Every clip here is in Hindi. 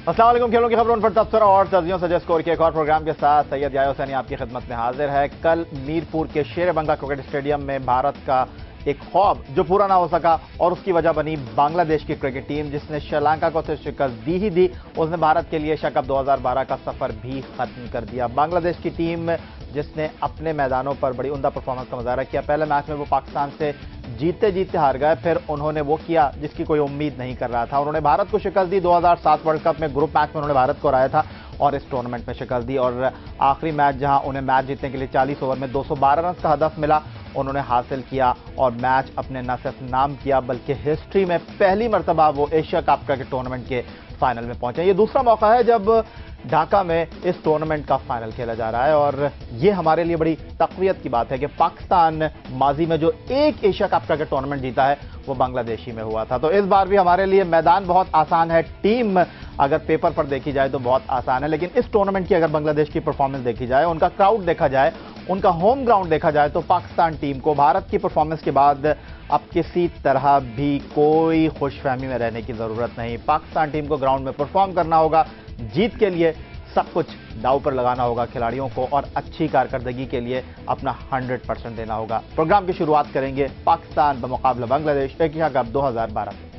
अस्सलाम वालेकुम। खेलों की खबरों पर तबसरा और तर्जियों से स्कोर के एक और प्रोग्राम के साथ सैयद याया हुसैनी आपकी खिदमत में हाजिर है। कल मीरपुर के शेर बंगला क्रिकेट स्टेडियम में भारत का एक ख्वाब जो पूरा ना हो सका और उसकी वजह बनी बांग्लादेश की क्रिकेट टीम, जिसने श्रीलंका को तो शिकस्त दी ही दी, उसने भारत के लिए एशिया कप 2012 का सफर भी खत्म कर दिया। बांग्लादेश की टीम जिसने अपने मैदानों पर बड़ी उम्दा परफॉर्मेंस का मुजाहरा किया। पहले मैच में वो पाकिस्तान से जीते जीते हार गए, फिर उन्होंने वो किया जिसकी कोई उम्मीद नहीं कर रहा था। उन्होंने भारत को शिकस्त दी। 2007 वर्ल्ड कप में ग्रुप मैच में उन्होंने भारत को हराया था और इस टूर्नामेंट में शिकस्त दी। और आखिरी मैच जहां उन्हें मैच जीतने के लिए 40 ओवर में 212 रन का हदफ मिला, उन्होंने हासिल किया और मैच अपने न सिर्फ नाम किया बल्कि हिस्ट्री में पहली मरतबा वो एशिया कप क्रिकेट टूर्नामेंट के फाइनल में पहुंचे। ये दूसरा मौका है जब ढाका में इस टूर्नामेंट का फाइनल खेला जा रहा है और ये हमारे लिए बड़ी तक़वियत की बात है कि पाकिस्तान माजी में जो एक एशिया कप क्रिकेट टूर्नामेंट जीता है वो बांग्लादेशी में हुआ था। तो इस बार भी हमारे लिए मैदान बहुत आसान है, टीम अगर पेपर पर देखी जाए तो बहुत आसान है, लेकिन इस टूर्नामेंट की अगर बांग्लादेश की परफॉर्मेंस देखी जाए, उनका क्राउड देखा जाए, उनका होम ग्राउंड देखा जाए, तो पाकिस्तान टीम को भारत की परफॉर्मेंस के बाद अब किसी तरह भी कोई खुशफहमी में रहने की जरूरत नहीं। पाकिस्तान टीम को ग्राउंड में परफॉर्म करना होगा, जीत के लिए सब कुछ दांव पर लगाना होगा खिलाड़ियों को और अच्छी कारकर्दगी के लिए अपना 100% देना होगा। प्रोग्राम की शुरुआत करेंगे पाकिस्तान बमुकाबला बांग्लादेश एशिया कप 2012 से।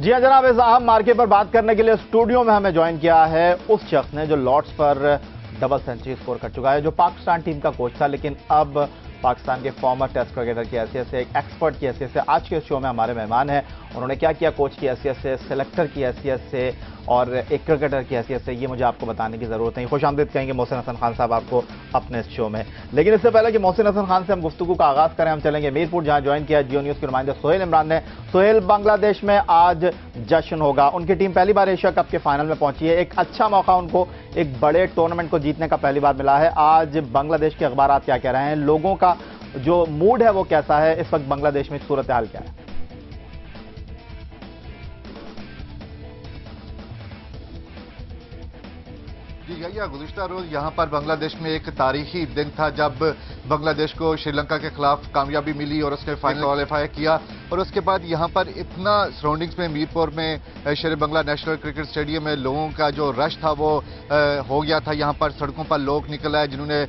जी हाँ जनाब, इस अहम मार्के पर बात करने के लिए स्टूडियो में हमें ज्वाइन किया है उस शख्स ने जो लॉर्ड्स पर डबल सेंचुरी स्कोर कर चुका है, जो पाकिस्तान टीम का कोच था लेकिन अब पाकिस्तान के फॉर्मर टेस्ट क्रिकेटर की हैसियत से, एक एक्सपर्ट की हैसियत से आज के शो में हमारे मेहमान हैं। उन्होंने क्या किया कोच की हैसियत से, सेलेक्टर की हैसियत से और एक क्रिकेटर की हैसियत से, ये मुझे आपको बताने की जरूरत नहीं। खुश आमदीद कहेंगे मोहसिन हसन खान साहब आपको अपने इस शो में। लेकिन इससे पहले कि मोहसिन हसन खान से हम गुफ्तगू का आगाज करें, हम चलेंगे मीरपुर, जहां ज्वाइन किया जियो न्यूज के नुमाइंदे सोहेल इमरान ने। सोहेल, बांग्लादेश में आज जश्न होगा, उनकी टीम पहली बार एशिया कप के फाइनल में पहुंची है, एक अच्छा मौका उनको एक बड़े टूर्नामेंट को जीतने का पहली बार मिला है। आज बांग्लादेश के अखबार क्या कह रहे हैं, लोगों का जो मूड है वो कैसा है, इस वक्त बांग्लादेश में सूरत हाल क्या है? या गुज़िश्ता रोज यहाँ पर बांग्लादेश में एक तारीखी दिन था जब बांग्लादेश को श्रीलंका के खिलाफ कामयाबी मिली और उसने फाइनल क्वालिफाई किया। और उसके बाद यहाँ पर इतना सराउंडिंग्स में मीरपुर में शेर बंगला नेशनल क्रिकेट स्टेडियम में लोगों का जो रश था वो हो गया था। यहाँ पर सड़कों पर लोग निकल आए जिन्होंने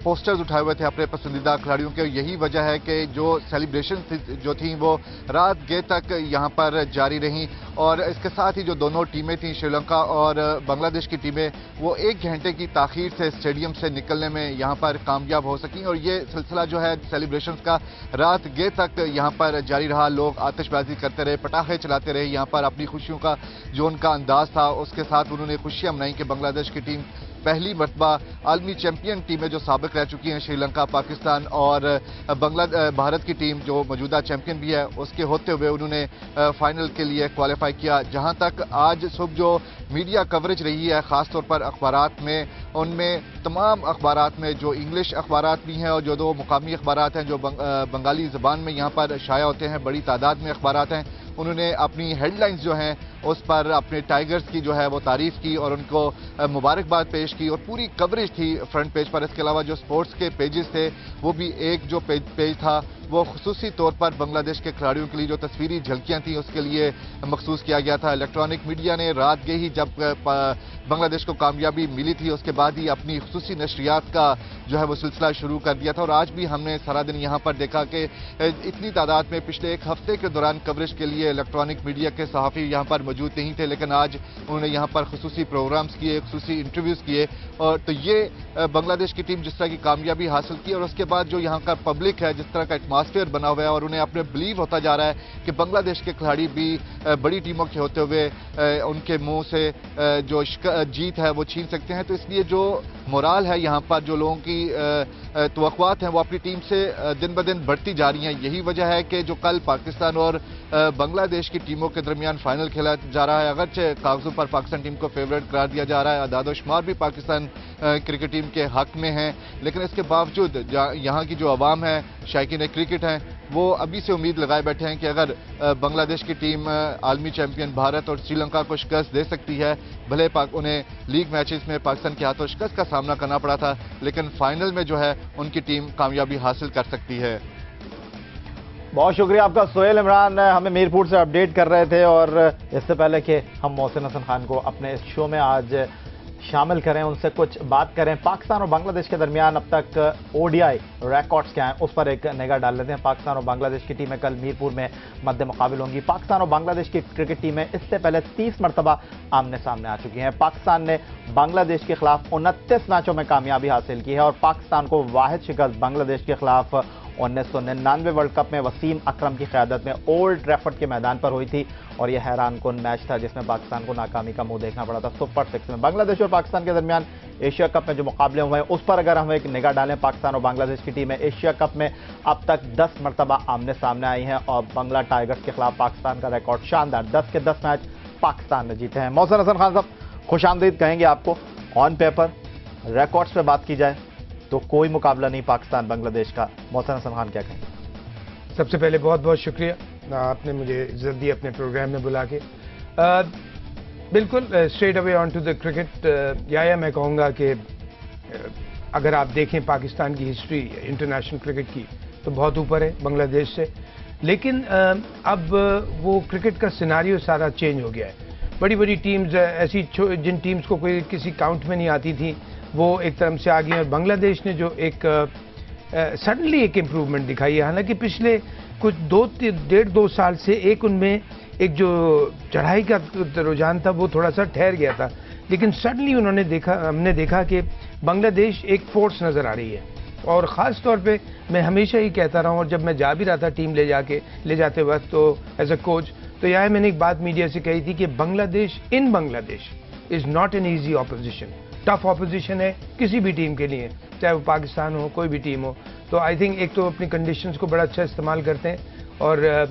पोस्टर्स उठाए हुए थे अपने पसंदीदा खिलाड़ियों के। यही वजह है कि जो सेलिब्रेशन जो थी वो रात गए तक यहाँ पर जारी रहीं। और इसके साथ ही जो दोनों टीमें थी, श्रीलंका और बांग्लादेश की टीमें, वो 1 घंटे की ताखीर से स्टेडियम से निकलने में यहाँ पर कामयाब हो सकी। और ये सिलसिला जो है सेलिब्रेशंस का रात गए तक यहाँ पर जारी रहा। लोग आतिशबाजी करते रहे, पटाखे चलाते रहे, यहाँ पर अपनी खुशियों का जो उनका अंदाज था उसके साथ उन्होंने खुशियां मनाई कि बांग्लादेश की टीम पहली मरतबा आलमी चैंपियन टीमें जो साबिक रह चुकी हैं, श्रीलंका, पाकिस्तान और भारत की टीम जो मौजूदा चैंपियन भी है, उसके होते हुए उन्होंने फाइनल के लिए क्वालिफाई किया। जहां तक आज सुबह जो मीडिया कवरेज रही है खासतौर पर अखबारात में, उनमें तमाम अखबारात में जो इंग्लिश अखबारात भी हैं और जो 2 मुकामी अखबारात हैं जो बंगाली ज़बान में यहाँ पर शाया होते हैं, बड़ी तादाद में अखबारात हैं, उन्होंने अपनी हेडलाइंस जो हैं उस पर अपने टाइगर्स की जो है वो तारीफ की और उनको मुबारकबाद पेश की और पूरी कवरेज थी फ्रंट पेज पर। इसके अलावा जो स्पोर्ट्स के पेजेस थे वो भी एक जो पेज था वो खुसूसी तौर पर बांग्लादेश के खिलाड़ियों के लिए जो तस्वीरी झलकियां थी उसके लिए मखसूस किया गया था। इलेक्ट्रॉनिक मीडिया ने रात गए ही जब बांग्लादेश को कामयाबी मिली थी उसके बाद ही अपनी खुसूसी नशरियात का जो है वो सिलसिला शुरू कर दिया था। और आज भी हमने सारा दिन यहाँ पर देखा कि इतनी तादाद में पिछले 1 हफ्ते के दौरान कवरेज के लिए इलेक्ट्रॉनिक मीडिया के सहाफ़ी यहाँ पर मौजूद नहीं थे, लेकिन आज उन्होंने यहाँ पर खुसूसी प्रोग्राम्स किए, खुसूसी इंटरव्यूज़ किए। और तो ये बांग्लादेश की टीम जिस तरह की कामयाबी हासिल की और उसके बाद जो यहाँ का पब्लिक है, जिस तरह का एटमॉस्फेयर बना हुआ है और उन्हें अपने बिलीव होता जा रहा है कि बांग्लादेश के खिलाड़ी भी बड़ी टीमों के होते हुए उनके मुंह से जो जीत है वो छीन सकते हैं। तो इसलिए जो मोराल है यहाँ पर, जो लोगों की तवक्कुआत हैं वो अपनी टीम से दिन ब दिन बढ़ती जा रही हैं। यही वजह है कि जो कल पाकिस्तान और बांग्लादेश की टीमों के दरमियान फाइनल खेला जा रहा है। अगरचे कागजों पर पाकिस्तान टीम को फेवरेट करार दिया जा रहा है, आदादोशुमार भी पाकिस्तान क्रिकेट टीम के हक में हैं, लेकिन इसके बावजूद यहाँ की जो आवाम है, शायकीन क्रिकेट हैं, वो अभी से उम्मीद लगाए बैठे हैं कि अगर बांग्लादेश की टीम आलमी चैंपियन भारत और श्रीलंका को शिकस्त दे सकती है। भले उन्हें लीग मैचेस में पाकिस्तान के हाथों शिकस्त का सामना करना पड़ा था, लेकिन फाइनल में जो है उनकी टीम कामयाबी हासिल कर सकती है। बहुत शुक्रिया आपका सोहेल इमरान, हमें मीरपुर से अपडेट कर रहे थे। और इससे पहले कि हम मोहसिन हसन खान को अपने इस शो में आज शामिल करें, उनसे कुछ बात करें। पाकिस्तान और बांग्लादेश के दरमियान अब तक ओडीआई रिकॉर्ड्स क्या हैं, उस पर एक निगाह डाल लेते हैं। पाकिस्तान और बांग्लादेश की टीमें कल मीरपुर में मद्दे मुकाबिल होंगी। पाकिस्तान और बांग्लादेश की क्रिकेट टीमें इससे पहले 30 मरतबा आमने सामने आ चुकी हैं। पाकिस्तान ने बांग्लादेश के खिलाफ 29 मैचों में कामयाबी हासिल की है और पाकिस्तान को वाहिद शिकस्त बांग्लादेश के खिलाफ 1999 वर्ल्ड कप में वसीम अकरम की क़यादत में ओल्ड ट्रैफर्ड के मैदान पर हुई थी और यह हैरानकुन मैच था जिसमें पाकिस्तान को नाकामी का मुंह देखना पड़ा था सुपर 6 में। बांग्लादेश और पाकिस्तान के दरमियान एशिया कप में जो मुकाबले हुए हैं उस पर अगर हम एक निगाह डालें, पाकिस्तान और बांग्लादेश की टीमें एशिया कप में अब तक 10 मरतबा आमने सामने आई हैं और बांग्ला टाइगर्स के खिलाफ पाकिस्तान का रिकॉर्ड शानदार, 10 के 10 मैच पाकिस्तान ने जीते हैं। मोहसिन हसन खान साहब, खुशामदीद कहेंगे आपको। ऑन पेपर रिकॉर्ड्स पे बात की जाए तो कोई मुकाबला नहीं पाकिस्तान बांग्लादेश का। मोहसिन हसन खान क्या कहेंगे? सबसे पहले बहुत बहुत शुक्रिया, आपने मुझे इज्जत दी अपने प्रोग्राम में बुला के। बिल्कुल straight away on to the cricket. या मैं कहूँगा कि अगर आप देखें पाकिस्तान की हिस्ट्री इंटरनेशनल क्रिकेट की तो बहुत ऊपर है बांग्लादेश से, लेकिन अब वो क्रिकेट का सिनारियो सारा चेंज हो गया है। बड़ी बड़ी टीम्स ऐसी जिन टीम्स को कोई किसी काउंट में नहीं आती थी वो एक तरफ से आ गई और बांग्लादेश ने जो एक सडनली एक इम्प्रूवमेंट दिखाई है। हालांकि पिछले कुछ 1.5-2 साल से एक उनमें एक जो चढ़ाई का रुझान था वो थोड़ा सा ठहर गया था, लेकिन सडनली हमने देखा कि बांग्लादेश एक फोर्स नज़र आ रही है। और ख़ास तौर पे मैं हमेशा ही कहता रहा हूँ, और जब मैं जा भी रहा था टीम ले जाते वक्त तो एज अ कोच, तो यहाँ मैंने एक बात मीडिया से कही थी कि Bangladesh is not an easy opposition. Tough opposition है किसी भी टीम के लिए, चाहे वो पाकिस्तान हो कोई भी टीम हो। तो आई थिंक एक तो अपनी कंडीशंस को बड़ा अच्छा इस्तेमाल करते हैं और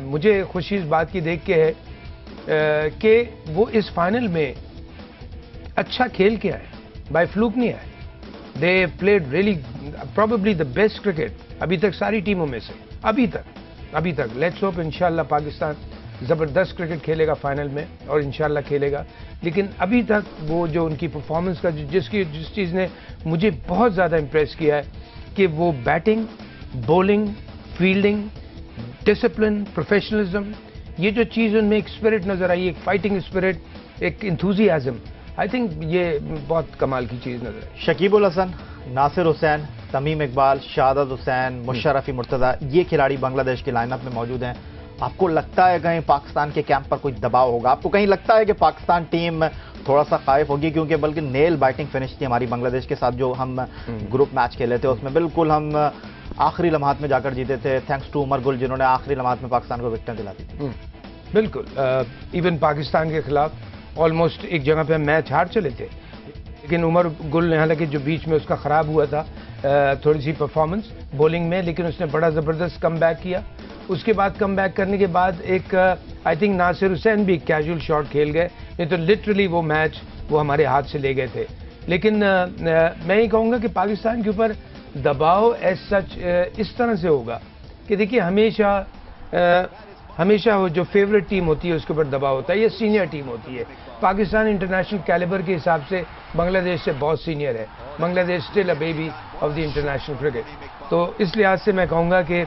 मुझे खुशी इस बात की देख के है कि वो इस फाइनल में अच्छा खेल के आए, बाय फ्लूक नहीं आए। They played really probably the best cricket अभी तक सारी टीमों में से, अभी तक। लेट्स होप इंशाल्लाह पाकिस्तान ज़बरदस्त क्रिकेट खेलेगा फाइनल में और इंशाल्लाह खेलेगा, लेकिन अभी तक वो जो उनकी परफॉर्मेंस का जिस चीज़ ने मुझे बहुत ज़्यादा इम्प्रेस किया है कि वो batting, bowling, fielding, discipline, professionalism, ये जो चीज़ उनमें एक स्पिरिट नज़र आई, एक फाइटिंग स्पिरिट, एक इंथुजियाज्म, आई थिंक ये बहुत कमाल की चीज़ नज़र आई। शकीबुल हसन, नासिर हुसैन, तमीम इकबाल, शाहादत हुसैन, मुशर्रफी मुर्तज़ा, ये खिलाड़ी बांग्लादेश के लाइनअप में मौजूद हैं। आपको लगता है कहीं पाकिस्तान के कैंप पर कोई दबाव होगा? आपको कहीं लगता है कि पाकिस्तान टीम थोड़ा सा खाइफ होगी? क्योंकि बल्कि नेल बाइटिंग फिनिश थी हमारी बांग्लादेश के साथ जो हम ग्रुप मैच खेले थे, उसमें बिल्कुल हम आखिरी लम्हात में जाकर जीते थे, थैंक्स टू उमर गुल जिन्होंने आखिरी लम्हात में पाकिस्तान को विकेट दिला दी थी। बिल्कुल, इवन पाकिस्तान के खिलाफ ऑलमोस्ट एक जगह पे मैच हार चले थे, लेकिन उमर गुल ने, हालांकि जो बीच में उसका ख़राब हुआ था थोड़ी सी परफॉर्मेंस बॉलिंग में, लेकिन उसने बड़ा ज़बरदस्त कम बैक किया। उसके बाद कम बैक करने के बाद एक आई थिंक नासिर हुसैन भी कैजुअल शॉट खेल गए, नहीं तो लिटरली वो मैच वो हमारे हाथ से ले गए थे। लेकिन मैं ये कहूँगा कि पाकिस्तान के ऊपर दबाव एज सच इस तरह से होगा कि देखिए हमेशा वो जो फेवरेट टीम होती है उसके ऊपर दबाव होता है, ये सीनियर टीम होती है। पाकिस्तान इंटरनेशनल कैलिबर के हिसाब से बांग्लादेश से बहुत सीनियर है। Bangladesh still a baby of the international cricket. तो इस लिहाज से मैं कहूँगा कि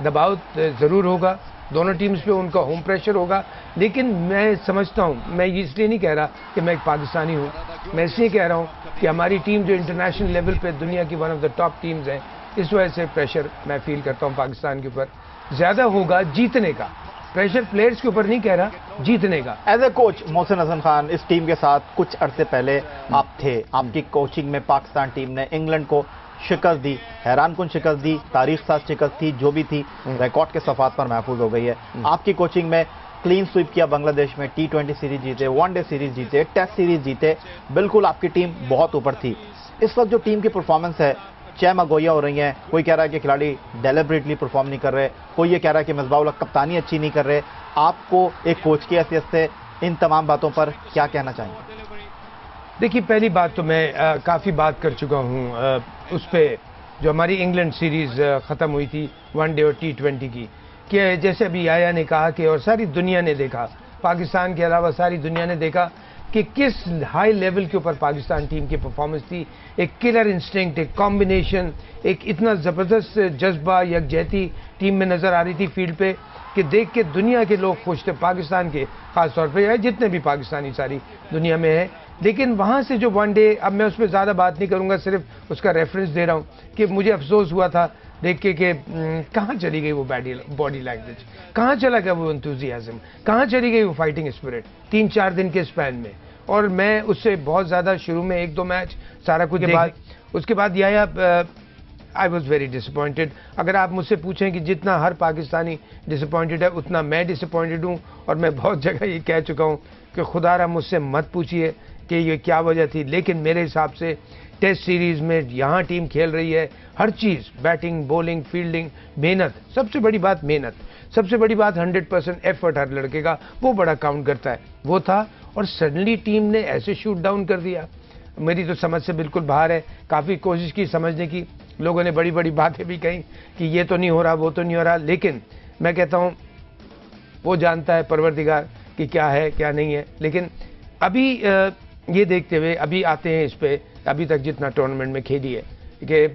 दबाव ज़रूर होगा, दोनों टीम्स पे उनका होम प्रेशर होगा, लेकिन मैं समझता हूँ, मैं इसलिए नहीं कह रहा कि मैं एक पाकिस्तानी हूँ, मैं इसलिए कह रहा हूँ कि हमारी टीम जो इंटरनेशनल लेवल पे दुनिया की one of the top teams हैं, इस वजह से प्रेशर मैं फील करता हूँ पाकिस्तान के ऊपर ज़्यादा होगा। जीतने का प्रेशर प्लेयर्स के ऊपर नहीं कह रहा, जीतने का। As a coach Mohsin Hasan Khan, इस टीम के साथ कुछ अरसे पहले आप थे, आपकी कोचिंग में पाकिस्तान टीम ने इंग्लैंड को शिकस्त दी, हैरानकुन शिकस्त दी, तारीख साथ शिकस्त थी, जो भी थी रिकॉर्ड के सफात पर महफूज हो गई है। आपकी कोचिंग में क्लीन स्वीप किया बांग्लादेश में, T20 सीरीज जीते, वनडे सीरीज जीते, टेस्ट सीरीज जीते, बिल्कुल आपकी टीम बहुत ऊपर थी। इस वक्त जो टीम की परफॉर्मेंस है, चहमगोइयां हो रही हैं। कोई कह रहा है कि खिलाड़ी डेलिबरेटली परफॉर्म नहीं कर रहे, कोई ये कह रहा है कि मिसबाह-उल-हक कप्तानी अच्छी नहीं कर रहे। आपको एक कोच की हैसियत से इन तमाम बातों पर क्या कहना चाहेंगे? देखिए, पहली बात तो मैं काफ़ी बात कर चुका हूँ उस पर जो हमारी इंग्लैंड सीरीज़ ख़त्म हुई थी वनडे और T20 की, कि जैसे अभी याया ने कहा कि और सारी दुनिया ने देखा, पाकिस्तान के अलावा सारी दुनिया ने देखा कि किस हाई लेवल के ऊपर पाकिस्तान टीम की परफॉर्मेंस थी। एक किलर इंस्टिंक्ट, एक कॉम्बिनेशन, एक इतना ज़बरदस्त जज्बा, यकजहती टीम में नज़र आ रही थी फील्ड पे कि देख के दुनिया के लोग खुश थे, पाकिस्तान के ख़ास तौर पे, जितने भी पाकिस्तानी सारी दुनिया में है। लेकिन वहाँ से जो वनडे, अब मैं उस पर ज़्यादा बात नहीं करूँगा, सिर्फ उसका रेफरेंस दे रहा हूँ कि मुझे अफसोस हुआ था देख के कि कहाँ चली गई वो बॉडी लैंग्वेज, कहाँ चला गया वो एंथुजियाज्म, कहाँ चली गई वो फाइटिंग स्पिरिट 3-4 दिन के स्पैन में। और मैं उससे बहुत ज़्यादा शुरू में 1-2 मैच सारा कुछ के बाद, उसके बाद याया आई वॉज वेरी डिसअपॉइंटेड। अगर आप मुझसे पूछें कि जितना हर पाकिस्तानी डिसअपॉइंटेड है उतना मैं डिसअपॉइंटेड हूँ। और मैं बहुत जगह ये कह चुका हूँ कि खुदारा मुझसे मत पूछिए कि ये क्या वजह थी, लेकिन मेरे हिसाब से टेस्ट सीरीज़ में यहाँ टीम खेल रही है, हर चीज़, बैटिंग, बॉलिंग, फील्डिंग, मेहनत, सबसे बड़ी बात मेहनत, सबसे बड़ी बात 100% एफर्ट हर लड़के का, वो बड़ा काउंट करता है, वो था। और सडनली टीम ने ऐसे शूट डाउन कर दिया, मेरी तो समझ से बिल्कुल बाहर है। काफ़ी कोशिश की समझने की, लोगों ने बड़ी बड़ी बातें भी कही कि ये तो नहीं हो रहा, वो तो नहीं हो रहा, लेकिन मैं कहता हूँ वो जानता है परवरदिगार कि क्या है क्या नहीं है। लेकिन अभी ये देखते हुए अभी आते हैं इस पे, अभी तक जितना टूर्नामेंट में खेली है कि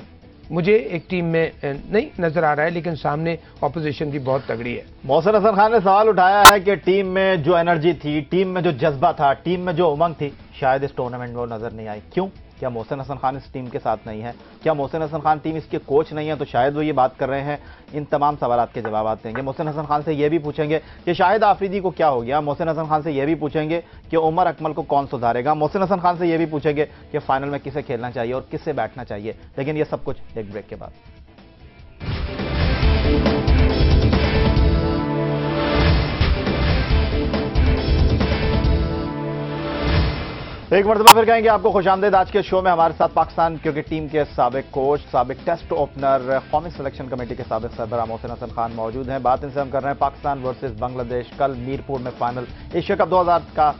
मुझे एक टीम में नहीं नजर आ रहा है, लेकिन सामने ऑपोजिशन भी बहुत तगड़ी है। मोहसिन हसन खान ने सवाल उठाया है कि टीम में जो एनर्जी थी, टीम में जो जज्बा था, टीम में जो उमंग थी, शायद इस टूर्नामेंट में वो नजर नहीं आई। क्यों? क्या मोहसिन हसन खान इस टीम के साथ नहीं है? क्या मोहसिन हसन खान टीम इसके कोच नहीं है? तो शायद वो ये बात कर रहे हैं। इन तमाम सवालात के जवाब देंगे। मोहसिन हसन खान से ये भी पूछेंगे कि शाहिद आफरीदी को क्या हो गया। मोहसिन हसन खान से ये भी पूछेंगे कि उमर अकमल को कौन सुधारेगा। मोहसिन हसन खान से ये भी पूछेंगे कि फाइनल में किसे खेलना चाहिए और किससे बैठना चाहिए। लेकिन ये सब कुछ एक ब्रेक के बाद। एक मरतबा फिर कहेंगे आपको खुशामदीद। आज के शो में हमारे साथ पाकिस्तान क्रिकेट टीम के साबिक कोच, साबिक टेस्ट ओपनर, कौमी सिलेक्शन कमेटी के साबिक सरबराह मोहसिन हसन खान मौजूद हैं। बात इनसे हम कर रहे हैं पाकिस्तान वर्सेस बांग्लादेश। कल मीरपुर में फाइनल। एशिया कप 2000 का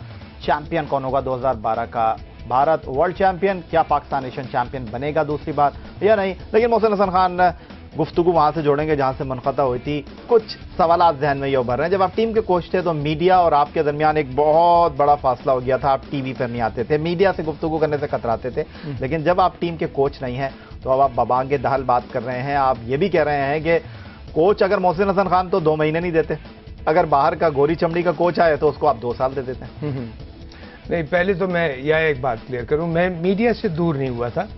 चैंपियन कौन होगा? 2012 का भारत वर्ल्ड चैंपियन। क्या पाकिस्तान एशियन चैंपियन बनेगा दूसरी बार या नहीं? लेकिन मोहसिन हसन खान गुफ्तगू वहां से जोड़ेंगे जहां से मुनक़ता हुई थी। कुछ सवालात जहन में ये उभर रहे हैं। जब आप टीम के कोच थे तो मीडिया और आपके दरमियान एक बहुत बड़ा फासला हो गया था। आप टीवी पर नहीं आते थे, मीडिया से गुफ्तगू करने से कतराते थे। लेकिन जब आप टीम के कोच नहीं हैं तो अब आप बबांगे दहल बात कर रहे हैं। आप ये भी कह रहे हैं कि कोच अगर मोहसिन हसन खान तो 2 महीने नहीं देते, अगर बाहर का गोरी चमड़ी का कोच आए तो उसको आप 2 साल दे देते हैं। नहीं, पहले तो मैं यह एक बात क्लियर करूं, मैं मीडिया से दूर नहीं हुआ था।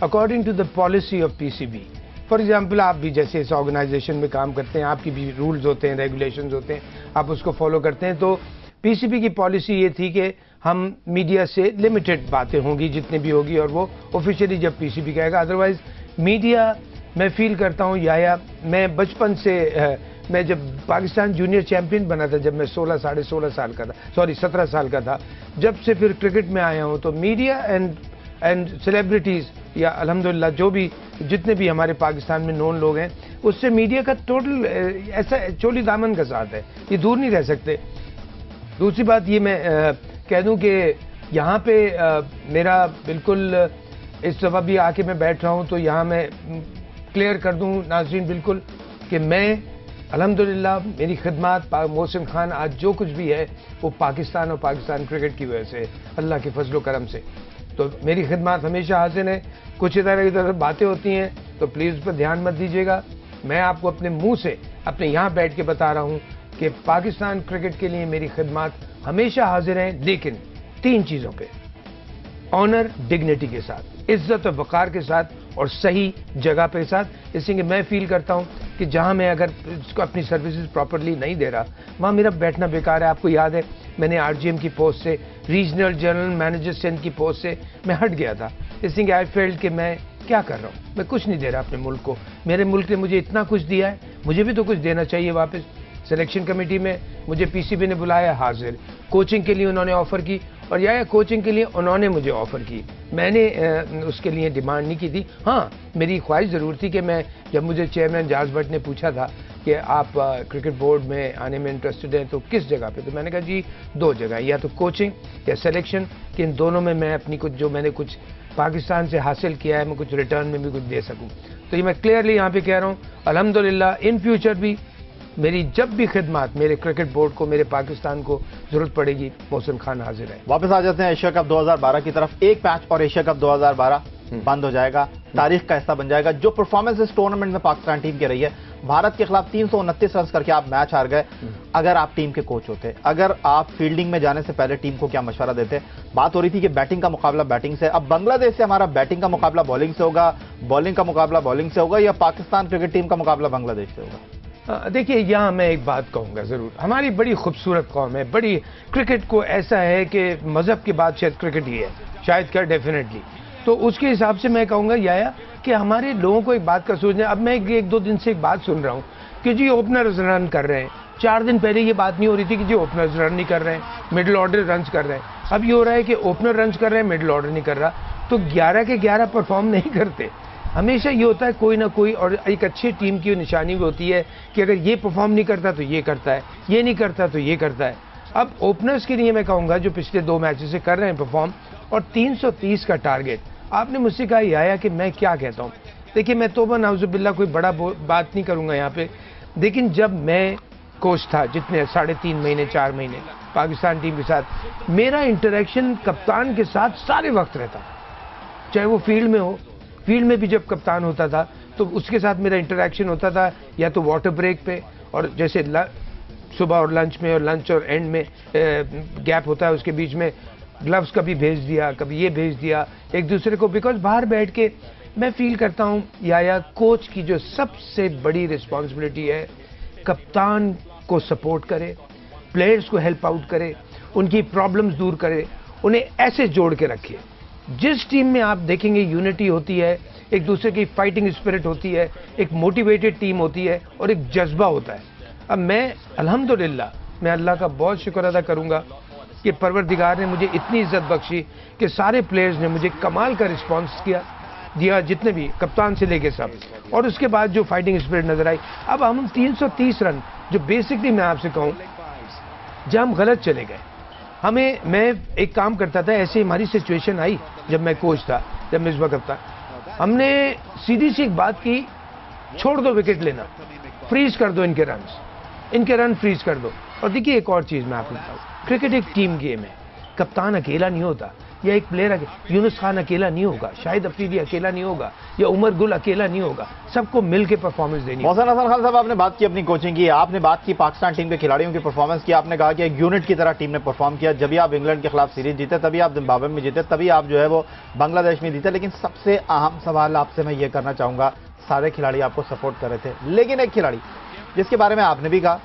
According to the policy of PCB, for example आप भी जैसे इस ऑर्गेनाइजेशन में काम करते हैं, आपकी भी रूल्स होते हैं, रेगुलेशंस होते हैं, आप उसको फॉलो करते हैं। तो पीसीबी की पॉलिसी ये थी कि हम मीडिया से लिमिटेड बातें होंगी जितनी भी होगी, और वो ऑफिशियली जब पीसीबी कहेगा। अदरवाइज मीडिया, मैं फील करता हूँ याया, मैं बचपन से मैं जब पाकिस्तान जूनियर चैंपियन बना था, जब मैं 16 साढ़े 16 साल का था, सॉरी 17 साल का था, जब से फिर क्रिकेट में आया हूँ, तो मीडिया एंड सेलिब्रिटीज़ या अल्हम्दुलिल्लाह जो भी जितने भी हमारे पाकिस्तान में नोन लोग हैं, उससे मीडिया का टोटल ऐसा चोली दामन का साथ है, ये दूर नहीं रह सकते। दूसरी बात ये मैं कह दूं कि यहाँ पे मेरा बिल्कुल इस दफ़ा भी आके मैं बैठ रहा हूँ तो यहाँ मैं क्लियर कर दूं नाज़रीन बिल्कुल कि मैं अल्हम्दुलिल्लाह मेरी खिदमत मोहसिन खान आज जो कुछ भी है वो पाकिस्तान और पाकिस्तान क्रिकेट की वजह से, अल्लाह के फजलो करम से। तो मेरी खिदमत हमेशा हाजिर है। कुछ इधर बातें होती हैं तो प्लीज़ उस पर ध्यान मत दीजिएगा। मैं आपको अपने मुंह से अपने यहाँ बैठ के बता रहा हूँ कि पाकिस्तान क्रिकेट के लिए मेरी खिदमत हमेशा हाजिर हैं, लेकिन 3 चीज़ों पे, ऑनर, डिग्निटी के साथ, इज्जत और वक़ार के साथ, और सही जगह पे साथ। इसलिए मैं फील करता हूँ कि जहाँ मैं अगर इसको अपनी सर्विसेज प्रॉपरली नहीं दे रहा, वहाँ मेरा बैठना बेकार है। आपको याद है मैंने आरजीएम की पोस्ट से, रीजनल जनरल मैनेजर सिंध की पोस्ट से मैं हट गया था। इसलिए आई फेल्ट कि मैं क्या कर रहा हूँ, मैं कुछ नहीं दे रहा अपने मुल्क को। मेरे मुल्क ने मुझे इतना कुछ दिया है, मुझे भी तो कुछ देना चाहिए वापस। सिलेक्शन कमेटी में मुझे पीसीबी ने बुलाया, हाजिर। कोचिंग के लिए उन्होंने ऑफर की, और या कोचिंग के लिए उन्होंने मुझे ऑफ़र की, मैंने उसके लिए डिमांड नहीं की थी। हाँ, मेरी ख्वाहिश ज़रूर थी कि मैं, जब मुझे चेयरमैन जाज भट्ट ने पूछा था कि आप क्रिकेट बोर्ड में आने में इंटरेस्टेड हैं तो किस जगह पे, तो मैंने कहा जी 2 जगह, या तो कोचिंग या सिलेक्शन, कि इन दोनों में मैं अपनी कुछ, जो मैंने कुछ पाकिस्तान से हासिल किया है, मैं कुछ रिटर्न में भी कुछ दे सकूं। तो ये मैं क्लियरली यहाँ पे कह रहा हूँ, अल्हम्दुलिल्लाह इन फ्यूचर भी मेरी जब भी खिदमत मेरे क्रिकेट बोर्ड को, मेरे पाकिस्तान को जरूरत पड़ेगी, मोहसिन खान हाजिर है। वापस आ जाते हैं एशिया कप 2012 की तरफ। एक मैच और एशिया कप 2012 बंद हो जाएगा, तारीख का हिस्सा बन जाएगा। जो परफॉर्मेंस इस टूर्नामेंट में पाकिस्तान टीम की रही है, भारत के खिलाफ 329 रन करके आप मैच हार गए। अगर आप टीम के कोच होते, अगर आप फील्डिंग में जाने से पहले टीम को क्या मशवरा देते? बात हो रही थी कि बैटिंग का मुकाबला बैटिंग से, अब बांग्लादेश से हमारा बैटिंग का मुकाबला बॉलिंग से होगा, बॉलिंग का मुकाबला बॉलिंग से होगा, या पाकिस्तान क्रिकेट टीम का मुकाबला बांग्लादेश से होगा? देखिए, यहाँ मैं एक बात कहूँगा ज़रूर, हमारी बड़ी खूबसूरत कौम है, बड़ी क्रिकेट को ऐसा है कि मज़हब के बाद शायद क्रिकेट ही है, शायद क्या, डेफिनेटली। तो उसके हिसाब से मैं कहूँगा याया कि हमारे लोगों को एक बात का सोचना है। अब मैं 1-2 दिन से एक बात सुन रहा हूँ कि जी ओपनर्स रन कर रहे हैं। 4 दिन पहले ये बात नहीं हो रही थी कि जी ओपनर्स रन नहीं कर रहे हैं, मिडिल ऑर्डर रन कर रहे हैं। अब ये हो रहा है कि ओपनर रन कर रहे हैं, मिडिल ऑर्डर नहीं कर रहा। तो 11 के 11 परफॉर्म नहीं करते। हमेशा ये होता है कोई ना कोई, और एक अच्छी टीम की निशानी भी होती है कि अगर ये परफॉर्म नहीं करता तो ये करता है, ये नहीं करता तो ये करता है। अब ओपनर्स के लिए मैं कहूँगा जो पिछले 2 मैचेस से कर रहे हैं परफॉर्म, और 330 का टारगेट, आपने मुझसे कहा याया कि मैं क्या कहता हूँ। देखिए, मैं तौबा नाउजुबिल्लाह कोई बड़ा बात नहीं करूँगा यहाँ पे, लेकिन जब मैं कोच था, जितने 3.5 महीने 4 महीने पाकिस्तान टीम के साथ, मेरा इंटरेक्शन कप्तान के साथ सारे वक्त रहता, चाहे वो फील्ड में हो। फील्ड में भी जब कप्तान होता था तो उसके साथ मेरा इंटरेक्शन होता था, या तो वाटर ब्रेक पे, और जैसे सुबह और लंच में, और लंच और एंड में गैप होता है उसके बीच में, ग्लव्स कभी भेज दिया, कभी ये भेज दिया एक दूसरे को। बिकॉज बाहर बैठ के मैं फील करता हूँ या कोच की जो सबसे बड़ी रिस्पॉन्सिबिलिटी है, कप्तान को सपोर्ट करे, प्लेयर्स को हेल्प आउट करे, उनकी प्रॉब्लम्स दूर करे, उन्हें ऐसे जोड़ के रखे। जिस टीम में आप देखेंगे यूनिटी होती है, एक दूसरे की फाइटिंग स्पिरिट होती है, एक मोटिवेटेड टीम होती है, और एक जज्बा होता है। अब मैं अल्हम्दुलिल्लाह, मैं अल्लाह का बहुत शुक्र अदा करूंगा कि परवरदिगार ने मुझे इतनी इज्जत बख्शी कि सारे प्लेयर्स ने मुझे कमाल का रिस्पांस दिया, जितने भी कप्तान से लेके सब, और उसके बाद जो फाइटिंग स्पिरिट नजर आई। अब हम 330 रन, जो बेसिकली मैं आपसे कहूँ, जब हम गलत चले गए, मैं एक काम करता था, ऐसे हमारी सिचुएशन आई जब मैं कोच था, जब मिसबा कप्तान, हमने सीधी सी एक बात की, छोड़ दो विकेट लेना, फ्रीज कर दो इनके रन फ्रीज कर दो। और देखिए, एक और चीज मैं आपको बताऊं, क्रिकेट एक टीम गेम है, कप्तान अकेला नहीं होता, या एक प्लेयर यूनुस खान अकेला नहीं होगा, शाहिद अफरीदी अकेला नहीं होगा, या उमर गुल अकेला नहीं होगा, सबको मिलकर परफॉर्मेंस देनी। मोहसिन हसन खान साहब, आपने बात की अपनी कोचिंग की, आपने बात की पाकिस्तान टीम के खिलाड़ियों की परफॉर्मेंस की, आपने कहा कि एक यूनिट की तरह टीम ने परफॉर्म किया। जब भी आप इंग्लैंड के खिलाफ सीरीज जीते, तभी आप जिम्बाब्वे में जीते, तभी आप जो है वो बांग्लादेश में जीते। लेकिन सबसे अहम सवाल आपसे मैं ये करना चाहूंगा, सारे खिलाड़ी आपको सपोर्ट कर रहे थे, लेकिन एक खिलाड़ी जिसके बारे में आपने भी कहा,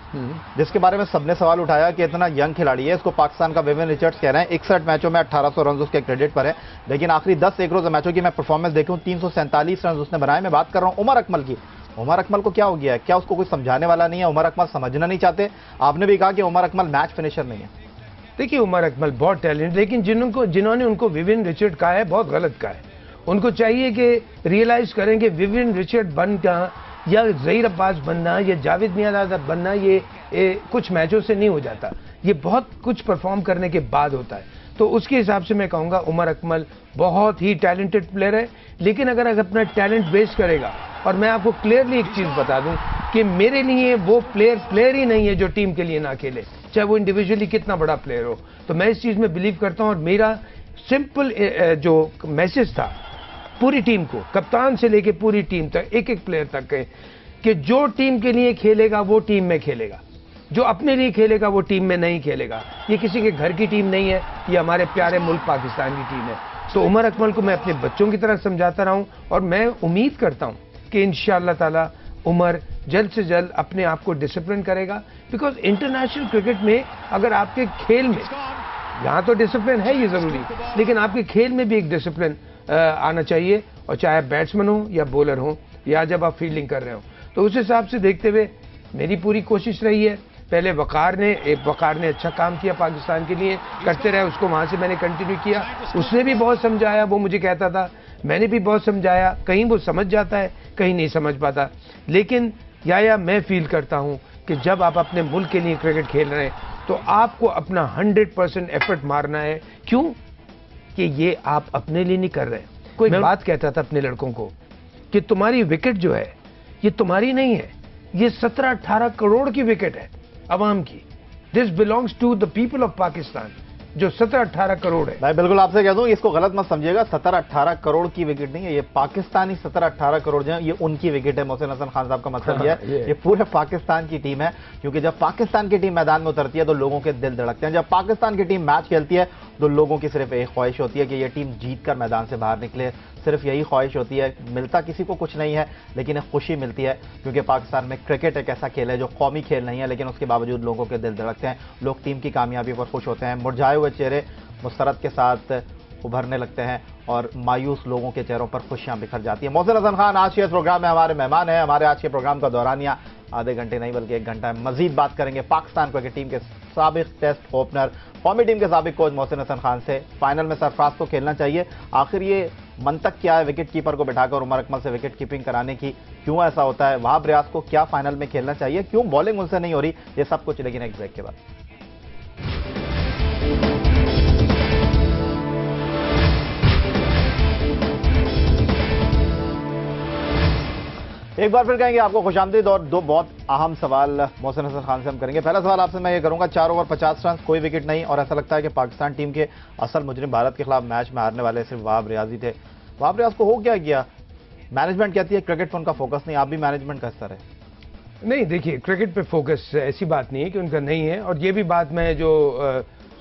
जिसके बारे में सबने सवाल उठाया कि इतना यंग खिलाड़ी है, इसको पाकिस्तान का विवियन रिचर्ड्स कह रहे हैं, 61 मैचों में 1800 रन उसके क्रेडिट पर है, लेकिन आखिरी 10 एक रोजा मैचों की मैं परफॉर्मेंस देखूं, 347 रन उसने बनाए। मैं बात कर रहा हूं उमर अकमल की। उमर अकमल को क्या हो गया है? क्या उसको कोई समझाने वाला नहीं है? उमर अकमल समझना नहीं चाहते? आपने भी कहा कि उमर अकमल मैच फिनिशर नहीं है। देखिए, उमर अकमल बहुत टैलेंट, लेकिन जिन्होंने उनको विवियन रिचर्ड कहा है, बहुत गलत कहा है। उनको चाहिए कि रियलाइज करें कि विवियन रिचर्ड बन का, या ज़हीर अब्बास बनना, या जावेद मियांदाद बनना, ये कुछ मैचों से नहीं हो जाता, ये बहुत कुछ परफॉर्म करने के बाद होता है। तो उसके हिसाब से मैं कहूँगा उमर अकमल बहुत ही टैलेंटेड प्लेयर है, लेकिन अगर अपना टैलेंट बेस करेगा, और मैं आपको क्लियरली एक चीज़ बता दूं कि मेरे लिए वो प्लेयर ही नहीं है जो टीम के लिए ना खेले, चाहे वो इंडिविजुअली कितना बड़ा प्लेयर हो। तो मैं इस चीज़ में बिलीव करता हूँ, और मेरा सिंपल जो मैसेज था पूरी टीम को, कप्तान से लेके पूरी टीम तक, एक एक प्लेयर तक है कि जो टीम के लिए खेलेगा वो टीम में खेलेगा, जो अपने लिए खेलेगा वो टीम में नहीं खेलेगा। ये किसी के घर की टीम नहीं है, ये हमारे प्यारे मुल्क पाकिस्तान की टीम है। तो उमर अकमल को मैं अपने बच्चों की तरह समझाता रहा हूं, और मैं उम्मीद करता हूं कि इंशाअल्लाह ताला उमर जल्द से जल्द अपने आप को डिसिप्लिन करेगा। बिकॉज इंटरनेशनल क्रिकेट में अगर आपके खेल में, यहाँ तो डिसिप्लिन है ये जरूरी, लेकिन आपके खेल में भी एक डिसिप्लिन आना चाहिए, और चाहे आप बैट्समैन हो या बॉलर हो, या जब आप फील्डिंग कर रहे हो। तो उस हिसाब से देखते हुए मेरी पूरी कोशिश रही है पहले वकार ने अच्छा काम किया पाकिस्तान के लिए, करते रहे, उसको वहाँ से मैंने कंटिन्यू किया। उसने भी बहुत समझाया, वो मुझे कहता था, मैंने भी बहुत समझाया, कहीं वो समझ जाता है, कहीं नहीं समझ पाता। लेकिन या मैं फील करता हूँ कि जब आप अपने मुल्क के लिए क्रिकेट खेल रहे हैं तो आपको अपना 100% एफर्ट मारना है। क्यों? कि ये आप अपने लिए नहीं कर रहे। कोई बात कहता था अपने लड़कों को कि तुम्हारी विकेट जो है ये तुम्हारी नहीं है, ये 17-18 करोड़ की विकेट है अवाम की। This belongs to the people of Pakistan, जो 17-18 करोड़ है। मैं बिल्कुल आपसे कह दूं, इसको गलत मत समझिएगा, 17-18 करोड़ की विकेट नहीं है, ये पाकिस्तानी 17-18 करोड़ जो है ये उनकी विकेट है। मोहसिन हसन खान साहब का मतलब यह है ये पूरे पाकिस्तान की टीम है, क्योंकि जब पाकिस्तान की टीम मैदान में उतरती है तो लोगों के दिल धड़कते हैं। जब पाकिस्तान की टीम मैच खेलती है तो लोगों की सिर्फ एक ख्वाहिश होती है कि ये टीम जीत कर मैदान से बाहर निकले, सिर्फ यही ख्वाहिश होती है। मिलता किसी को कुछ नहीं है, लेकिन एक खुशी मिलती है, क्योंकि पाकिस्तान में क्रिकेट एक ऐसा खेल है जो कौमी खेल नहीं है, लेकिन उसके बावजूद लोगों के दिल धड़कते हैं, लोग टीम की कामयाबी पर खुश होते हैं, मुरझाए हुए चेहरे मुस्तरद के साथ उभरने लगते हैं और मायूस लोगों के चेहरों पर खुशियां बिखर जाती हैं। मोहसिन हसन खान आज के इस प्रोग्राम में हमारे मेहमान हैं। हमारे आज के प्रोग्राम का दौरानिया आधे घंटे नहीं बल्कि 1 घंटा है। मजीद बात करेंगे पाकिस्तान क्रिकेट टीम के साबिक टेस्ट ओपनर, कौमी टीम के साबिक कोच मोहसिन हसन खान से। फाइनल में सरफराज को खेलना चाहिए, आखिर ये मंतक क्या है विकेट कीपर को बिठाकर उमर अकमल से विकेट कीपिंग कराने की, क्यों ऐसा होता है? वहाब रियाज को क्या फाइनल में खेलना चाहिए, क्यों बॉलिंग उनसे नहीं हो रही, ये सब कुछ लेकिन एक ब्रेक के बाद। एक बार फिर कहेंगे आपको खुशामदीद और दो बहुत अहम सवाल मोहसिन हसन खान से हम करेंगे। पहला सवाल आपसे मैं ये करूंगा, 4 ओवर 50 रन, कोई विकेट नहीं और ऐसा लगता है कि पाकिस्तान टीम के असल मुजरिम भारत के खिलाफ मैच में हारने वाले सिर्फ वहाब रियाज ही थे। वहाब रियाज को हो क्या गया? मैनेजमेंट कहती है क्रिकेट पर उनका फोकस नहीं, आप भी मैनेजमेंट का हिस्सा रहे। नहीं, देखिए क्रिकेट पे फोकस ऐसी बात नहीं है कि उनका नहीं है, और ये भी बात मैं जो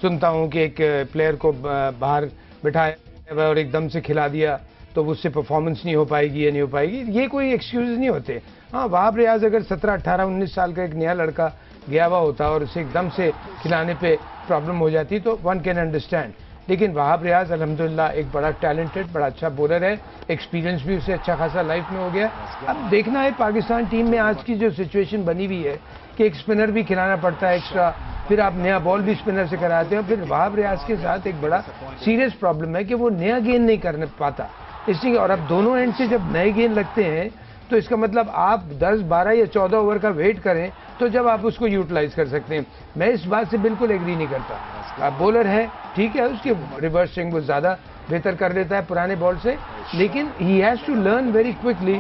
सुनता हूँ कि एक प्लेयर को बाहर बिठाया और एकदम से खिला दिया तो उससे परफॉर्मेंस नहीं हो पाएगी या नहीं हो पाएगी, ये कोई एक्सक्यूज नहीं होते। हाँ, वहाब रियाज अगर 17, 18, 19 साल का एक नया लड़का गया हुआ होता और उसे एकदम से खिलाने पे प्रॉब्लम हो जाती तो वन कैन अंडरस्टैंड। लेकिन वहाब रियाज अल्हम्दुलिल्लाह एक बड़ा टैलेंटेड, बड़ा अच्छा बॉलर है, एक्सपीरियंस भी उसे अच्छा खासा लाइफ में हो गया। अब देखना है पाकिस्तान टीम में आज की जो सिचुएशन बनी हुई है कि एक स्पिनर भी खिलाना पड़ता है एक्स्ट्रा, फिर आप नया बॉल भी स्पिनर से कराते हो। फिर वहाब रियाज के साथ एक बड़ा सीरियस प्रॉब्लम है कि वो नया गेंद नहीं कर पाता, इसलिए। और अब दोनों एंड से जब नए गेंद लगते हैं तो इसका मतलब आप 10, 12 या 14 ओवर का वेट करें तो जब आप उसको यूटिलाइज कर सकते हैं। मैं इस बात से बिल्कुल एग्री नहीं करता। बॉलर है, ठीक है, उसके रिवर्स स्विंग वो ज़्यादा बेहतर कर लेता है पुराने बॉल से, लेकिन he has to learn very quickly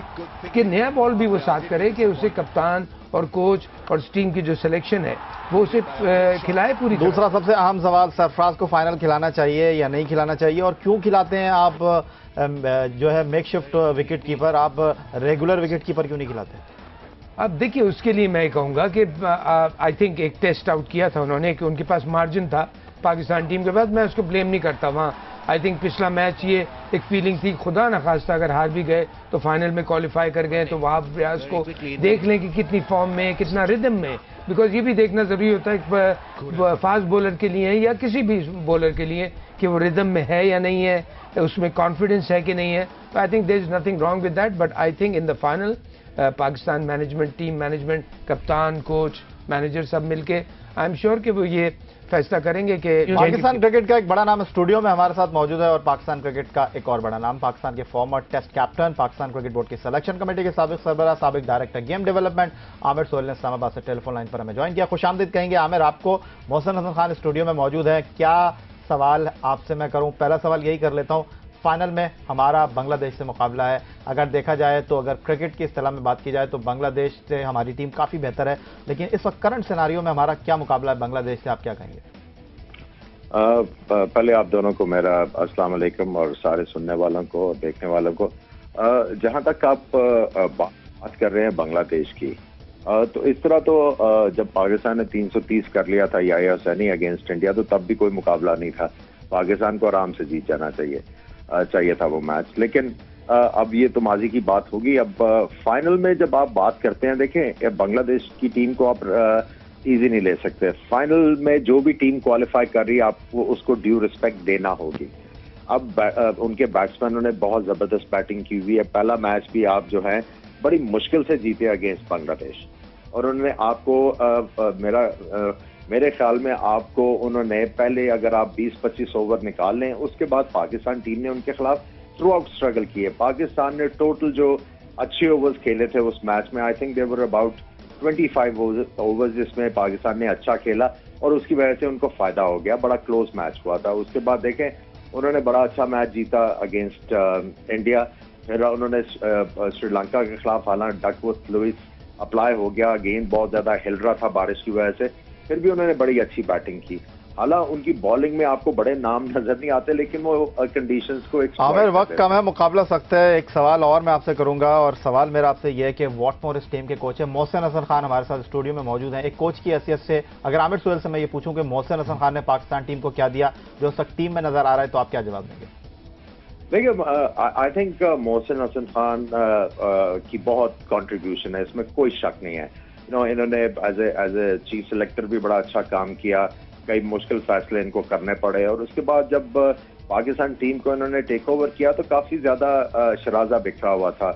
कि नया बॉल भी वो साथ करे, कि उसे कप्तान और कोच और टीम की जो सिलेक्शन है वो उसे खिलाए पूरी। दूसरा सबसे अहम सवाल, सरफराज को फाइनल खिलाना चाहिए या नहीं खिलाना चाहिए, और क्यों खिलाते हैं आप जो है मेकशिफ्ट विकेट कीपर, आप रेगुलर विकेट कीपर क्यों नहीं खिलाते? अब देखिए, उसके लिए मैं कहूँगा कि आई थिंक एक टेस्ट आउट किया था उन्होंने कि उनके पास मार्जिन था पाकिस्तान टीम के बाद, मैं उसको ब्लेम नहीं करता। वहाँ आई थिंक पिछला मैच ये एक फीलिंग थी, खुदा न खास्ता अगर हार भी गए तो फाइनल में क्वालिफाई कर गए तो वहाब रियाज को देख लें कि कितनी फॉर्म में, कितना रिदम में, बिकॉज ये भी देखना जरूरी होता है फास्ट बॉलर के लिए या किसी भी बॉलर के लिए कि वो रिदम में है या नहीं है, उसमें कॉन्फिडेंस है कि नहीं है। तो I think there is nothing wrong with that, but I think in the final Pakistan management, team management, कप्तान, कोच, मैनेजर सब मिलके आई एम श्योर कि वो ये फैसला करेंगे कि पाकिस्तान क्रिकेट का एक बड़ा नाम स्टूडियो में हमारे साथ मौजूद है, और पाकिस्तान क्रिकेट का एक और बड़ा नाम, पाकिस्तान के former test captain, Pakistan cricket board की सिलेक्शन कमेटी के साबिक सरबराह, साबिक director game development Aamir Sohail ने इस्लामाबाद से टेलीफोन लाइन पर हमें ज्वाइन किया। खुशामदीद कहेंगे आमिर आपको। मोहसिन हसन खान स्टूडियो में मौजूद है, क्या सवाल आपसे मैं करूं? पहला सवाल यही कर लेता हूं, फाइनल में हमारा बांग्लादेश से मुकाबला है। अगर देखा जाए तो अगर क्रिकेट की इस्तिलाह में बात की जाए तो बांग्लादेश से हमारी टीम काफ़ी बेहतर है, लेकिन इस वक्त करंट सिनारियो में हमारा क्या मुकाबला है बांग्लादेश से, आप क्या कहेंगे? पहले आप दोनों को मेरा अस्सलाम वालेकुम और सारे सुनने वालों को और देखने वालों को। जहां तक आप बात कर रहे हैं बांग्लादेश की, तो इस तरह तो जब पाकिस्तान ने 330 कर लिया था याहिया हुसैनी अगेंस्ट इंडिया, तो तब भी कोई मुकाबला नहीं था, पाकिस्तान को आराम से जीत जाना चाहिए था वो मैच। लेकिन अब ये तो माजी की बात होगी। अब फाइनल में जब आप बात करते हैं, देखें बांग्लादेश की टीम को आप इजी नहीं ले सकते। फाइनल में जो भी टीम क्वालिफाई कर रही है आपको उसको ड्यू रिस्पेक्ट देना होगी। अब उनके बैट्समैनों ने बहुत जबरदस्त बैटिंग की हुई है। पहला मैच भी आप जो है बड़ी मुश्किल से जीते अगेंस्ट बांग्लादेश, और उन्होंने आपको मेरे ख्याल में आपको उन्होंने पहले अगर आप 20-25 ओवर निकाल लें, उसके बाद पाकिस्तान टीम ने उनके खिलाफ थ्रू आउट स्ट्रगल किए। पाकिस्तान ने टोटल जो अच्छे ओवर्स खेले थे उस मैच में, I think there were about 25 overs जिसमें पाकिस्तान ने अच्छा खेला और उसकी वजह से उनको फायदा हो गया। बड़ा क्लोज मैच हुआ था। उसके बाद देखें उन्होंने बड़ा अच्छा मैच जीता अगेंस्ट इंडिया। फिर उन्होंने श्रीलंका के खिलाफ, हालांकि डकवर्थ लुइस अप्लाई हो गया, गेंद बहुत ज्यादा हिल रहा था बारिश की वजह से, फिर भी उन्होंने बड़ी अच्छी बैटिंग की। हालांकि उनकी बॉलिंग में आपको बड़े नाम नजर नहीं आते, लेकिन वो कंडीशंस को आमिर वक्त कम है, मुकाबला सख्त है। एक सवाल और मैं आपसे करूंगा, और सवाल मेरा आपसे यह है कि वॉटमोर इस टीम के कोच है मोहसिन हसन खान हमारे साथ स्टूडियो में मौजूद हैं। एक कोच की हैसियत से अगर आमिर सुहेल से मैं ये पूछूं कि मोहसिन हसन खान ने पाकिस्तान टीम को क्या दिया जो उस वक्त टीम में नजर आ रहा है, तो आप क्या जवाब देंगे? देखिए, आई थिंक मोहसिन हसन खान की बहुत कंट्रीब्यूशन है, इसमें कोई शक नहीं है। इन्होंने एज ए चीफ सेलेक्टर भी बड़ा अच्छा काम किया, कई मुश्किल फैसले इनको करने पड़े, और उसके बाद जब पाकिस्तान टीम को इन्होंने टेक ओवर किया तो काफी ज्यादा शराजा बिखरा हुआ था।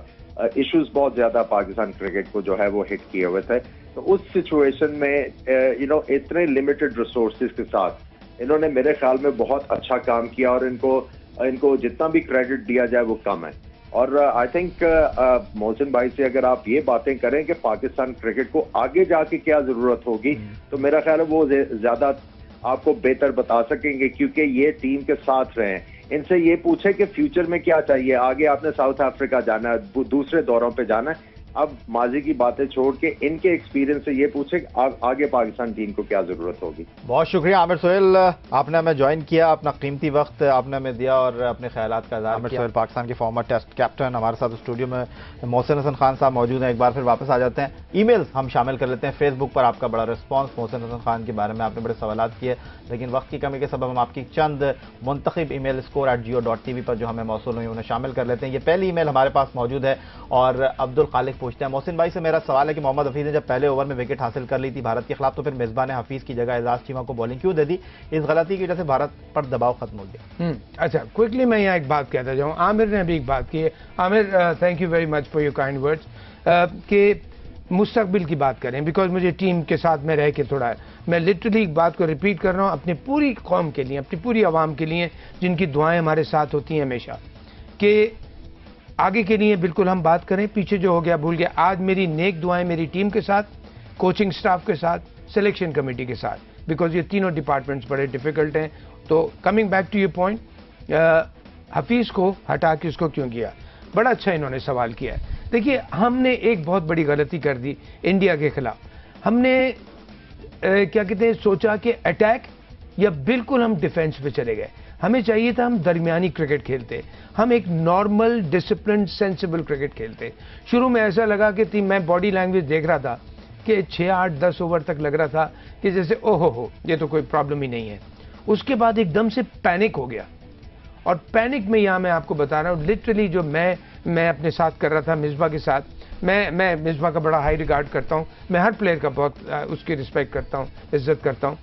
इश्यूज बहुत ज्यादा पाकिस्तान क्रिकेट को जो है वो हिट किए हुए थे। तो उस सिचुएशन में इतने लिमिटेड रिसोर्सेज के साथ इन्होंने मेरे ख्याल में बहुत अच्छा काम किया, और इनको जितना भी क्रेडिट दिया जाए वो कम है। और आई थिंक मोहसिन भाई से अगर आप ये बातें करें कि पाकिस्तान क्रिकेट को आगे जाके क्या जरूरत होगी, तो मेरा ख्याल है वो ज्यादा आपको बेहतर बता सकेंगे, क्योंकि ये टीम के साथ रहे हैं। इनसे ये पूछे कि फ्यूचर में क्या चाहिए, आगे आपने साउथ अफ्रीका जाना है, दूसरे दौरों पे जाना है, अब माजी की बातें छोड़ के इनके एक्सपीरियंस से ये पूछे आगे पाकिस्तान टीम को क्या जरूरत होगी। बहुत शुक्रिया आमिर सुहेल, आपने हमें ज्वाइन किया, अपना कीमती वक्त आपने हमें दिया और अपने ख्यालात का इज़हार किया। आमिर सुहेल पाकिस्तान के फॉर्मर टेस्ट कैप्टन हमारे साथ स्टूडियो में मोहसिन हसन खान साहब मौजूद हैं। एक बार फिर वापस आ जाते हैं, ईमेल्स हम शामिल कर लेते हैं। फेसबुक पर आपका बड़ा रिस्पॉन्स मोहसिन हसन खान के बारे में आपने बड़े सवाल किए, लेकिन वक्त की कमी के सबब हम आपकी चंद मुंतखब ईमेल score@geo.tv पर जो हमें मौसूल हुई उन्हें शामिल कर लेते हैं। ये पहली ईमेल हमारे पास मौजूद है और अब्दुल खालिक पूछते हैं, मोहसिन भाई से मेरा सवाल है कि मोहम्मद हफीज ने जब पहले ओवर में विकेट हासिल कर ली थी भारत के खिलाफ, तो फिर मेजबान ने हफीज की जगह एजाज चीमा को बॉलिंग क्यों दे दी? इस गलती की वजह से भारत पर दबाव खत्म हो गया। अच्छा, क्विकली मैं यहाँ एक बात कहता जाऊँ। आमिर ने भी एक बात की है। Aamir, thank you very much for your kind words. कि मुस्तकबिल की बात करें, बिकॉज मुझे टीम के साथ में रह के थोड़ा मैं लिटरली एक बात को रिपीट कर रहा हूँ अपनी पूरी कौम के लिए, अपनी पूरी आवाम के लिए, जिनकी दुआएं हमारे साथ होती हैं हमेशा, कि आगे के लिए बिल्कुल हम बात करें, पीछे जो हो गया भूल गया। आज मेरी नेक दुआएं मेरी टीम के साथ, कोचिंग स्टाफ के साथ, सिलेक्शन कमेटी के साथ, बिकॉज ये तीनों डिपार्टमेंट्स बड़े डिफिकल्ट हैं। तो coming back to your point, Hafeez को हटा के उसको क्यों किया, बड़ा अच्छा इन्होंने सवाल किया है। देखिए, हमने एक बहुत बड़ी गलती कर दी इंडिया के खिलाफ। हमने क्या कहते हैं, सोचा कि अटैक या बिल्कुल हम डिफेंस पे चले गए। हमें चाहिए था हम दरमियानी क्रिकेट खेलते, हम एक नॉर्मल डिसिप्लिन सेंसिबल क्रिकेट खेलते। शुरू में ऐसा लगा कि मैं बॉडी लैंग्वेज देख रहा था कि 6, 8, 10 ओवर तक लग रहा था कि जैसे ओहो हो ये तो कोई प्रॉब्लम ही नहीं है। उसके बाद एकदम से पैनिक हो गया, और पैनिक में यहाँ मैं आपको बता रहा हूँ लिटरली जो मैं अपने साथ कर रहा था मिसबा के साथ। मैं मिसबा का बड़ा हाई रिगार्ड करता हूँ, मैं हर प्लेयर का बहुत उसकी रिस्पेक्ट करता हूँ, इज्जत करता हूँ।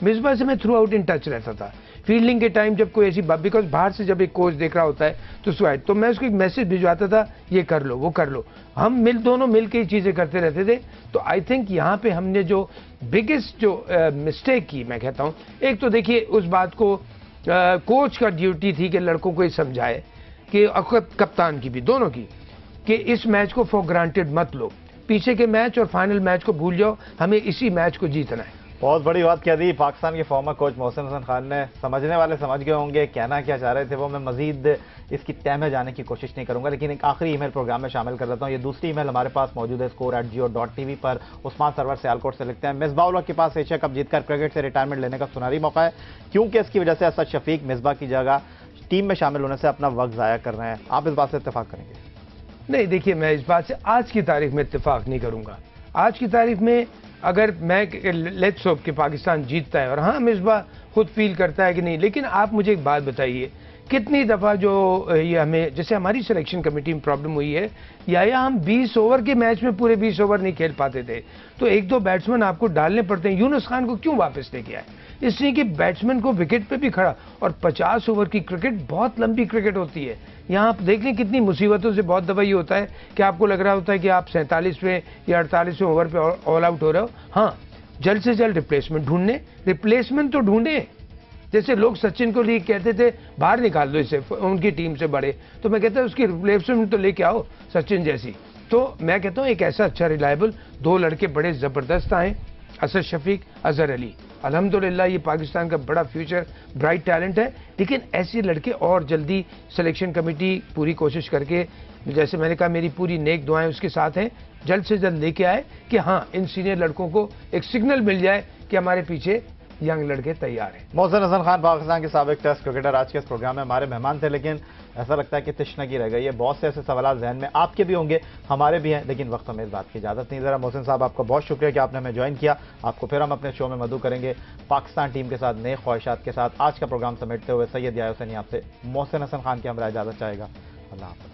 मिसबा से मैं थ्रू आउट इन टच रहता था। फील्डिंग के टाइम जब कोई ऐसी बात, बिकॉज बाहर से जब एक कोच देख रहा होता है तो मैं उसको एक मैसेज भिजवाता था, ये कर लो वो कर लो। हम दोनों मिल के चीज़ें करते रहते थे। तो आई थिंक यहाँ पे हमने जो बिगेस्ट जो मिस्टेक की, मैं कहता हूँ, एक तो देखिए उस बात को कोच का ड्यूटी थी कि लड़कों को ये समझाए कि कप्तान की भी, दोनों की, कि इस मैच को फॉर ग्रांटेड मत लो, पीछे के मैच और फाइनल मैच को भूल जाओ, हमें इसी मैच को जीतना है। बहुत बड़ी बात कह दी पाकिस्तान के फॉर्मर कोच मोहसिन हसन खान ने। समझने वाले समझ गए होंगे, कहना क्या चाह रहे थे वो। मैं मजीद इसकी तह में जाने की कोशिश नहीं करूंगा, लेकिन एक आखिरी ईमेल प्रोग्राम में शामिल कर देता हूं। ये दूसरी ईमेल हमारे पास मौजूद है score@geo.tv पर। उस्मान सरवर सियालकोट से लिखते हैं, मिसबाह के पास एशिया कप जीतकर क्रिकेट से रिटायरमेंट लेने का सुनहरी मौका है, क्योंकि इसकी वजह से असद शफीक मिसबाह की जगह टीम में शामिल होने से अपना वक्त ज़ाया कर रहे हैं। आप इस बात से इत्तेफाक करेंगे? नहीं, देखिए, मैं इस बात से आज की तारीख में इत्तेफाक नहीं करूंगा। आज की तारीख में अगर मैं लेट्स होप कि पाकिस्तान जीतता है, और हाँ मिसबाह खुद फील करता है कि नहीं, लेकिन आप मुझे एक बात बताइए कितनी दफ़ा जो ये हमें, जैसे हमारी सिलेक्शन कमेटी में प्रॉब्लम हुई है, या हम 20 ओवर के मैच में पूरे 20 ओवर नहीं खेल पाते थे, तो एक दो बैट्समैन आपको डालने पड़ते हैं। यूनुस खान को क्यों वापस लेके आए? इसलिए कि बैट्समैन को विकेट पे भी खड़ा, और 50 ओवर की क्रिकेट बहुत लंबी क्रिकेट होती है। यहाँ आप देख लें कितनी मुसीबतों से बहुत दफ़ा ये होता है कि आपको लग रहा होता है कि आप 47वें या 48वें ओवर पे ऑल आउट हो रहे हो। हाँ, जल्द से जल्द रिप्लेसमेंट ढूंढने, रिप्लेसमेंट तो ढूंढे। जैसे लोग सचिन को लिए कहते थे बाहर निकाल दो इसे उनकी टीम से बड़े, तो मैं कहता हूँ उसकी रिप्लेसमेंट तो लेके आओ सचिन जैसी। तो मैं कहता हूँ एक ऐसा अच्छा रिलायबल 2 लड़के बड़े ज़बरदस्त आए, असद शफीक, अजहर अली। अल्हम्दुलिल्लाह ये पाकिस्तान का बड़ा फ्यूचर ब्राइट टैलेंट है, लेकिन ऐसे लड़के और जल्दी सिलेक्शन कमेटी पूरी कोशिश करके, जैसे मैंने कहा मेरी पूरी नेक दुआएं उसके साथ हैं, जल्द से जल्द लेके आए कि हाँ इन सीनियर लड़कों को एक सिग्नल मिल जाए कि हमारे पीछे यंग लड़के तैयार हैं। मोहसिन हसन खान पाकिस्तान के साबिक टेस्ट क्रिकेटर आज के इस प्रोग्राम में हमारे मेहमान थे, लेकिन ऐसा लगता है कि तशनगी रह गई है। बहुत से ऐसे सवाल जहन में आपके भी होंगे, हमारे भी हैं, लेकिन वक्त हमें इस बात की इजाजत नहीं दे रहा। मोहसिन साहब आपका बहुत शुक्रिया कि आपने हमें ज्वाइन किया। आपको फिर हम अपने शो में मदऊ करेंगे पाकिस्तान टीम के साथ नए ख्वाहिशात के साथ। आज का प्रोग्राम समेटते हुए सैयद याया हुसैनी आपसे मोहसिन हसन खान की हमरा इजाजत चाहेगा। अल्लाह हाफ़िज़।